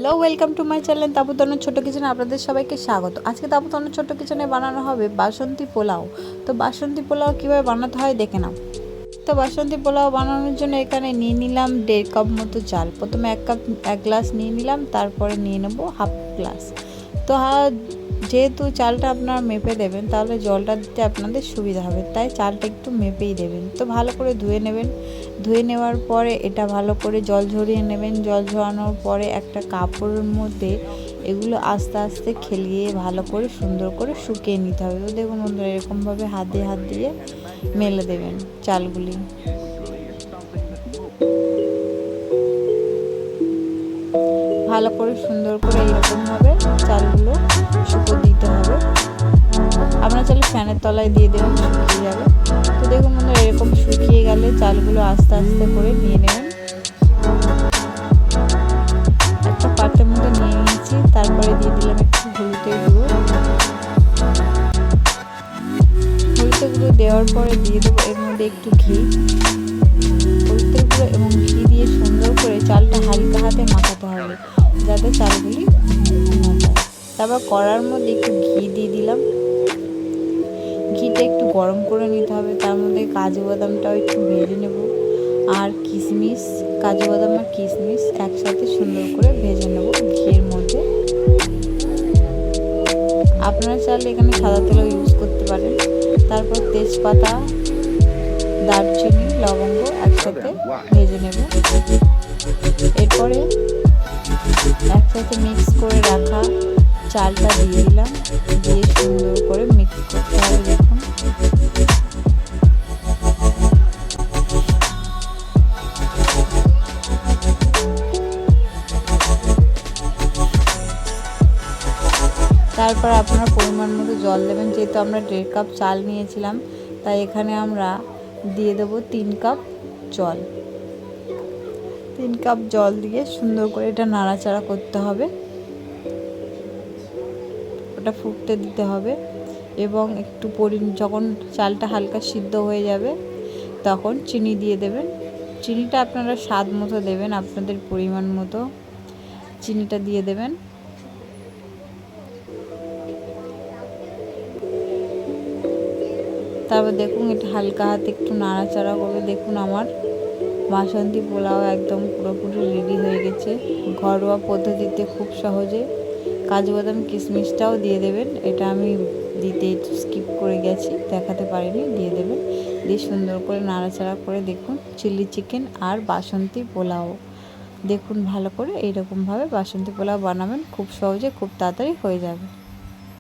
Hello, welcome to my channel তাবুতনুর ছোট কিচেনে আপনাদের সবাইকে স্বাগত। আজকে তাবুতনুর ছোট কিচেনে বানানো হবে বাসন্তী পোলাও। তো বাসন্তী পোলাও কীভাবে বানাতে হয় দেখে নাও। তো বাসন্তী পোলাও বানানোর জন্য এখানে নিয়ে নিলাম 1.5 কাপ মতো চাল। প্রথমে 1 গ্লাস নিয়ে নিলাম, তারপরে নিয়ে নেব হাফ গ্লাস। তো যেহেতু চালটা আপনারা মেপে দেবেন, তাহলে জলটা দিতে আপনাদের সুবিধা হবে, তাই চালটা একটু মেপেই দেবেন। তো ভালো করে ধুয়ে নেবেন। ধুয়ে নেওয়ার পরে এটা ভালো করে জল ঝরিয়ে নেবেন। জল ঝরানোর পরে একটা কাপড়ের মধ্যে এগুলো আস্তে আস্তে খেলিয়ে ভালো করে সুন্দর করে শুকিয়ে নিতে হবে। তো দেখুন বন্ধুরা, এরকমভাবে হাত দিয়ে মেলে দেবেন চালগুলি। ভালো করে সুন্দর করে এরকমভাবে চালগুলো শুকিয়ে দিতে হবে। আপনারা চাইলে ফ্যানের তলায় দিয়ে দেবেন, শুকিয়ে যাবে। তো দেখুন বন্ধুরা, এরকম শুকিয়ে গেলে চালগুলো আস্তে আস্তে করে নিয়ে নেবেন। একটা পাত্রের মধ্যে নিয়ে নিয়েছি, তারপরে দিয়ে দিলাম একটু হলুদের গুঁড়ো। হলুদের গুঁড়ো দেওয়ার পরে দিয়ে দেবো এর মধ্যে একটু ঘি। হলুদের গুঁড়ো এবং ঘি দিয়ে সুন্দর করে চালটা হালকা হাতে মাখাতে হবে, যাতে চালগুলি না যায়। তারপর কড়ার মধ্যে একটু ঘি দিয়ে দিলাম। ঘিটা একটু গরম করে নিতে হবে। তার মধ্যে কাজু বাদামটাও একটু ভেজে নেব, আর কিশমিশ, কাজু বাদাম আর কিশমিশ একসাথে সুন্দর করে ভেজে নেব ঘিয়ের মধ্যে। আপনারা চাইলে এখানে সাদা তেলও ইউজ করতে পারেন। তারপর তেজপাতা, দারচিনি, লবঙ্গ একসাথে ভেজে নেব। এরপরে একসাথে মিক্স করে রাখা চালটা দিয়ে দিলাম, দিয়ে সুন্দর করে মিক্স করতে হবে। দেখুন তারপর আপনারা পরিমাণ মতো জল দেবেন। যেহেতু আমরা 1.5 কাপ চাল নিয়েছিলাম, তাই এখানে আমরা দিয়ে দেব 3 কাপ জল। 3 কাপ জল দিয়ে সুন্দর করে এটা নাড়াচাড়া করতে হবে, ওটা ফুটতে দিতে হবে। এবং একটু যখন চালটা হালকা সিদ্ধ হয়ে যাবে, তখন চিনি দিয়ে দেবেন। চিনিটা আপনারা স্বাদ মতো দেবেন, আপনাদের পরিমাণ মতো চিনিটা দিয়ে দেবেন। তারপর দেখুন এটা হালকা হাতে একটু নাড়াচাড়া করবে। দেখুন আমার বাসন্তী পোলাও একদম পুরোপুরি রেডি হয়ে গেছে। ঘরোয়া পদ্ধতিতে খুব সহজে। কাজু বাদাম কিশমিশটাও দিয়ে দেবেন, এটা আমি দিতে স্কিপ করে গেছি, দেখাতে পারিনি, দিয়ে দেবেন। দিয়ে সুন্দর করে নাড়াচাড়া করে দেখুন চিলি চিকেন আর বাসন্তী পোলাও। দেখুন ভালো করে এইরকমভাবে বাসন্তী পোলাও বানাবেন, খুব সহজে খুব তাড়াতাড়ি হয়ে যাবে।